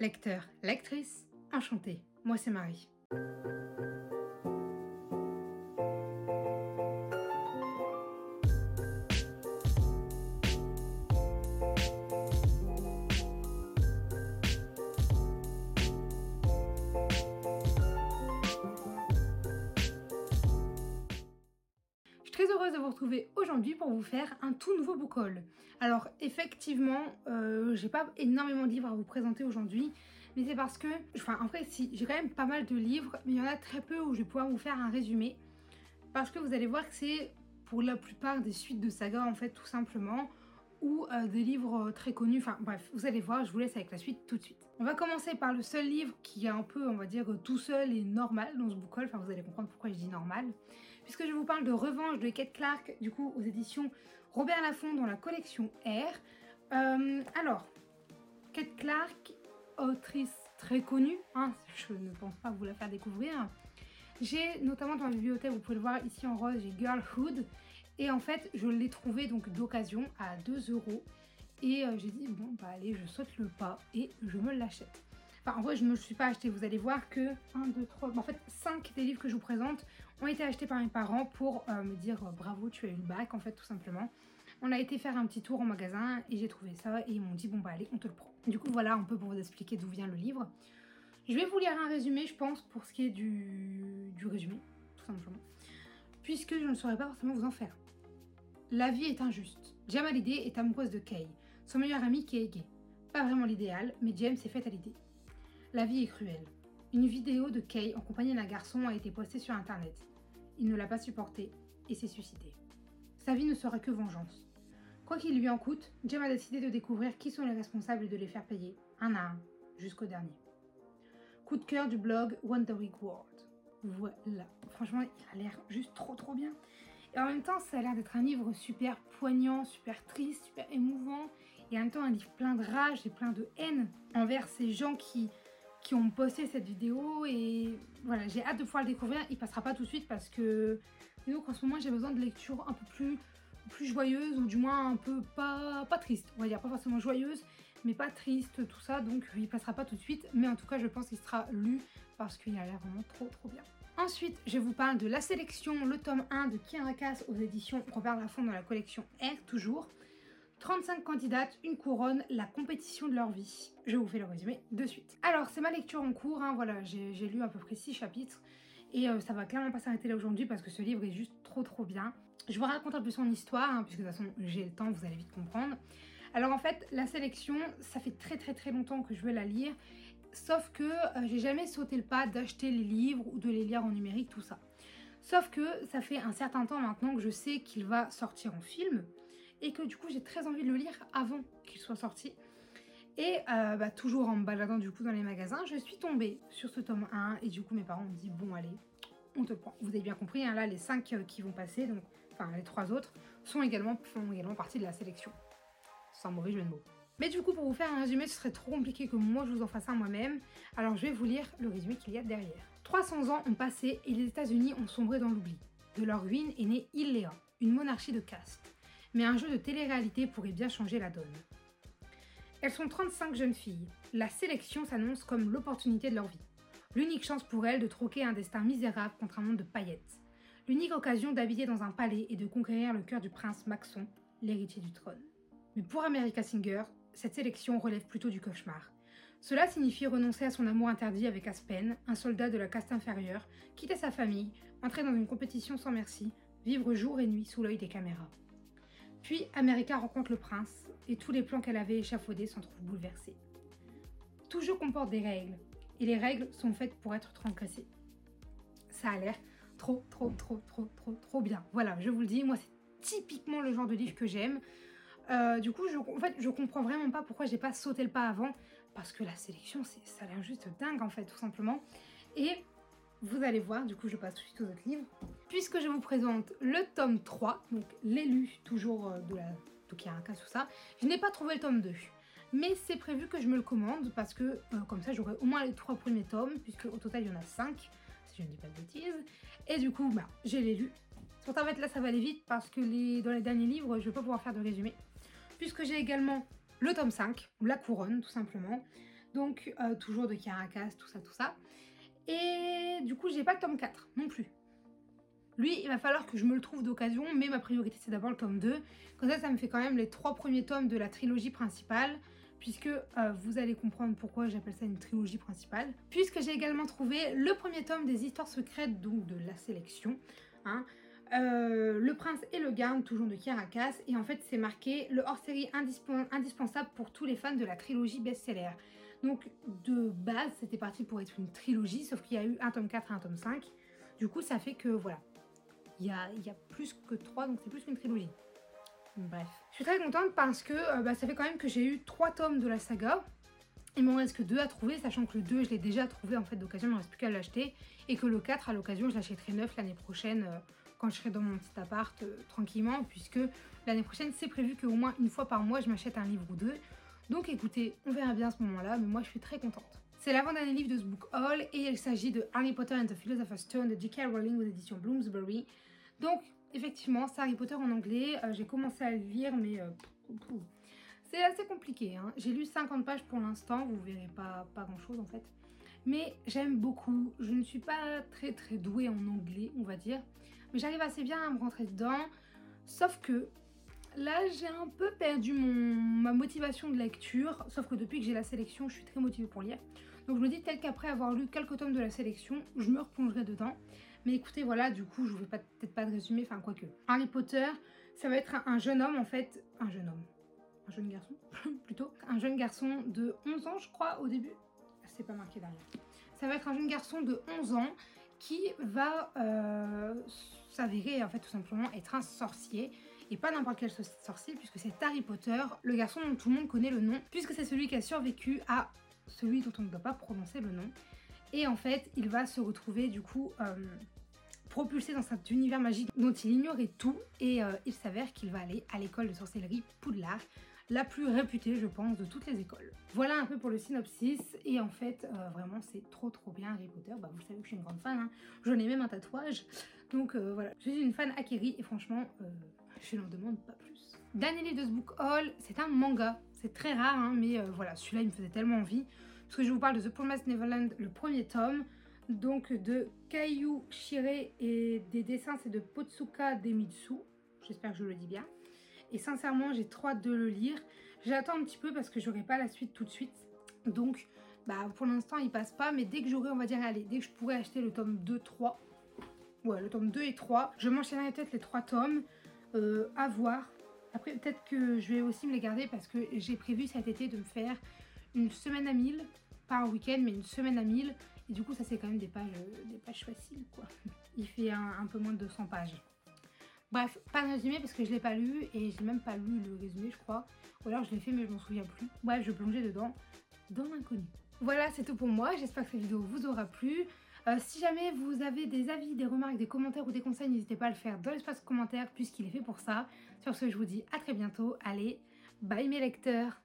Lecteur, lectrice, enchantée. Moi c'est Marie. Je suis très heureuse de vous retrouver aujourd'hui pour vous faire un tout nouveau book haul. Alors effectivement, j'ai pas énormément de livres à vous présenter aujourd'hui, mais c'est parce que, en vrai si, j'ai quand même pas mal de livres, mais il y en a très peu où je vais pouvoir vous faire un résumé, parce que vous allez voir que c'est pour la plupart des suites de sagas en fait tout simplement, ou des livres très connus, enfin bref, vous allez voir, je vous laisse avec la suite tout de suite. On va commencer par le seul livre qui est un peu, on va dire, tout seul et normal dans ce book haul, enfin vous allez comprendre pourquoi je dis normal, puisque je vous parle de Revanche de Kate Clark, du coup aux éditions Robert Laffont dans la collection R. Alors, Kate Clark, autrice très connue, hein, je ne pense pas vous la faire découvrir. J'ai notamment dans ma bibliothèque, vous pouvez le voir ici en rose, j'ai Girlhood. Et en fait, je l'ai trouvé donc d'occasion à 2 €. Et j'ai dit, bon, bah allez, je saute le pas et je me l'achète. Enfin, en vrai, je ne me le suis pas acheté. Vous allez voir que 1, 2, 3, en fait, 5 des livres que je vous présente ont été achetés par mes parents pour me dire bravo, tu as eu le bac, en fait, tout simplement. On a été faire un petit tour en magasin et j'ai trouvé ça et ils m'ont dit, bon, bah allez, on te le prend. Du coup, voilà un peu pour vous expliquer d'où vient le livre. Je vais vous lire un résumé, je pense, pour ce qui est du résumé, tout simplement, puisque je ne saurais pas forcément vous en faire. La vie est injuste. Jem Hallyday est amoureuse de Kay, son meilleur ami qui est gay. Pas vraiment l'idéal, mais Jem s'est faite à l'idée. La vie est cruelle. Une vidéo de Kay en compagnie d'un garçon a été postée sur internet. Il ne l'a pas supportée et s'est suicidé. Sa vie ne sera que vengeance. Quoi qu'il lui en coûte, Jem a décidé de découvrir qui sont les responsables et de les faire payer, un à un, jusqu'au dernier. Coup de cœur du blog Wandering World. Voilà, franchement, il a l'air juste trop bien. Et en même temps, ça a l'air d'être un livre super poignant, super triste, super émouvant. Et en même temps, un livre plein de rage et plein de haine envers ces gens qui ont posté cette vidéo. Et voilà, j'ai hâte de pouvoir le découvrir. Il passera pas tout de suite parce que donc en ce moment, j'ai besoin de lecture un peu plus joyeuse, ou du moins un peu pas triste. On va dire pas forcément joyeuse, mais pas triste, tout ça. Donc il passera pas tout de suite. Mais en tout cas, je pense qu'il sera lu parce qu'il a l'air vraiment trop bien. Ensuite, je vous parle de La Sélection, le tome 1 de Kiara Cass aux éditions Robert Laffont dans la collection R, toujours. 35 candidates, une couronne, la compétition de leur vie. Je vous fais le résumé de suite. Alors, c'est ma lecture en cours, hein, voilà, j'ai lu à peu près 6 chapitres. Et ça va clairement pas s'arrêter là aujourd'hui parce que ce livre est juste trop bien. Je vous raconte un peu son histoire, hein, puisque de toute façon, j'ai le temps, vous allez vite comprendre. Alors en fait, La Sélection, ça fait très longtemps que je veux la lire. Sauf que j'ai jamais sauté le pas d'acheter les livres ou de les lire en numérique, tout ça. Sauf que ça fait un certain temps maintenant que je sais qu'il va sortir en film et que du coup j'ai très envie de le lire avant qu'il soit sorti. Et toujours en me baladant du coup dans les magasins, je suis tombée sur ce tome 1 et du coup mes parents ont dit bon allez, on te le prend. Vous avez bien compris, hein, là les 5 qui vont passer, donc enfin les 3 autres, font également partie de la sélection. Sans mauvais jeu de mots. Mais du coup, pour vous faire un résumé, ce serait trop compliqué que moi je vous en fasse un moi-même. Alors je vais vous lire le résumé qu'il y a derrière. 300 ans ont passé et les États-Unis ont sombré dans l'oubli. De leur ruine est née Illéa, une monarchie de caste. Mais un jeu de télé-réalité pourrait bien changer la donne. Elles sont 35 jeunes filles. La sélection s'annonce comme l'opportunité de leur vie. L'unique chance pour elles de troquer un destin misérable contre un monde de paillettes. L'unique occasion d'habiter dans un palais et de conquérir le cœur du prince Maxon, l'héritier du trône. Mais pour America Singer, cette sélection relève plutôt du cauchemar. Cela signifie renoncer à son amour interdit avec Aspen, un soldat de la caste inférieure, quitter sa famille, entrer dans une compétition sans merci, vivre jour et nuit sous l'œil des caméras. Puis America rencontre le prince, et tous les plans qu'elle avait échafaudés s'en trouvent bouleversés. Tout jeu comporte des règles, et les règles sont faites pour être transgressées. Ça a l'air trop bien. Voilà, je vous le dis, moi c'est typiquement le genre de livre que j'aime. Du coup, je comprends vraiment pas pourquoi j'ai pas sauté le pas avant, parce que la sélection, ça a l'air juste dingue en fait, tout simplement. Et vous allez voir, du coup, je passe tout de suite aux autres livres, puisque je vous présente le tome 3, donc l'élu, toujours de Kiara Cass, tout ça. Je n'ai pas trouvé le tome 2, mais c'est prévu que je me le commande, parce que comme ça, j'aurai au moins les 3 premiers tomes, puisque au total, il y en a 5, si je ne dis pas de bêtises. Et du coup, j'ai les lus. Pourtant, en fait, là, ça va aller vite, parce que dans les derniers livres, je vais pas pouvoir faire de résumé. Puisque j'ai également le tome 5, La Couronne, tout simplement. Donc toujours de Caracas, tout ça. Et du coup j'ai pas le tome 4 non plus. Lui, il va falloir que je me le trouve d'occasion, mais ma priorité c'est d'abord le tome 2. Comme ça me fait quand même les 3 premiers tomes de la trilogie principale, puisque vous allez comprendre pourquoi j'appelle ça une trilogie principale. Puisque j'ai également trouvé le premier tome des histoires secrètes, donc de la sélection, hein. Le prince et le garde, toujours de Caracas, et en fait c'est marqué le hors-série indispensable pour tous les fans de la trilogie best-seller. Donc de base c'était parti pour être une trilogie, sauf qu'il y a eu un tome 4 et un tome 5. Du coup ça fait que voilà, il y a plus que 3, donc c'est plus qu'une trilogie. Bref. Je suis très contente parce que ça fait quand même que j'ai eu 3 tomes de la saga. Il m'en reste que 2 à trouver, sachant que le 2 je l'ai déjà trouvé en fait d'occasion, il ne me reste plus qu'à l'acheter. Et que le 4 à l'occasion je l'achèterai neuf l'année prochaine quand je serai dans mon petit appart tranquillement. Puisque l'année prochaine c'est prévu qu'au moins une fois par mois je m'achète un livre ou deux. Donc écoutez, on verra bien à ce moment-là, mais moi je suis très contente. C'est l'avant-dernier livre de ce book haul et il s'agit de Harry Potter and the Philosopher's Stone de J.K. Rowling aux éditions Bloomsbury. Donc effectivement, c'est Harry Potter en anglais. J'ai commencé à le lire, mais c'est assez compliqué, hein. J'ai lu 50 pages pour l'instant, vous verrez pas grand-chose en fait. Mais j'aime beaucoup. Je ne suis pas très douée en anglais, on va dire. Mais j'arrive assez bien à me rentrer dedans. Sauf que là, j'ai un peu perdu ma motivation de lecture. Sauf que depuis que j'ai la sélection, je suis très motivée pour lire. Donc je me dis peut-être qu'après avoir lu quelques tomes de la sélection, je me replongerai dedans. Mais écoutez, voilà, du coup, je vous fais peut-être pas de résumé, enfin quoique. Harry Potter, ça va être un jeune homme en fait. Un jeune garçon, plutôt. Un jeune garçon de 11 ans, je crois, au début. C'est pas marqué derrière. Ça va être un jeune garçon de 11 ans qui va s'avérer, en fait, tout simplement, être un sorcier. Et pas n'importe quel sorcier, puisque c'est Harry Potter, le garçon dont tout le monde connaît le nom, puisque c'est celui qui a survécu à celui dont on ne doit pas prononcer le nom. Et en fait, il va se retrouver, du coup, propulsé dans cet univers magique dont il ignorait tout. Et il s'avère qu'il va aller à l'école de sorcellerie Poudlard, la plus réputée, je pense, de toutes les écoles. Voilà un peu pour le synopsis. Et en fait, vraiment, c'est trop bien Harry Potter. Bah, vous savez que je suis une grande fan, hein. J'en ai même un tatouage. Donc voilà, je suis une fan acquérie et franchement, je n'en demande pas plus. Dernier livre de ce book haul, c'est un manga. C'est très rare, hein, mais voilà, celui-là, il me faisait tellement envie. Parce que je vous parle de The Promised Neverland, le premier tome. Donc de Kaiyu Shirei et des dessins, c'est de Potsuka Demitsu. J'espère que je le dis bien. Et sincèrement, j'ai trop hâte de le lire. J'attends un petit peu parce que j'aurai pas la suite tout de suite. Donc, pour l'instant, il passe pas. Mais dès que j'aurai, on va dire, allez, dès que je pourrai acheter le tome 2, 3. Ouais, le tome 2 et 3. Je m'enchaînerai peut-être les 3 tomes. À voir. Après, peut-être que je vais aussi me les garder parce que j'ai prévu cet été de me faire une semaine à 1000. Pas un week-end, mais une semaine à 1000. Et du coup, ça, c'est quand même des pages faciles, quoi. Il fait un peu moins de 200 pages. Bref, pas de résumé parce que je l'ai pas lu et j'ai même pas lu le résumé, je crois. Ou alors je l'ai fait mais je m'en souviens plus. Bref, je plongeais dedans dans l'inconnu. Voilà, c'est tout pour moi. J'espère que cette vidéo vous aura plu. Si jamais vous avez des avis, des remarques, des commentaires ou des conseils, n'hésitez pas à le faire dans l'espace commentaire puisqu'il est fait pour ça. Sur ce, je vous dis à très bientôt. Allez, bye mes lecteurs!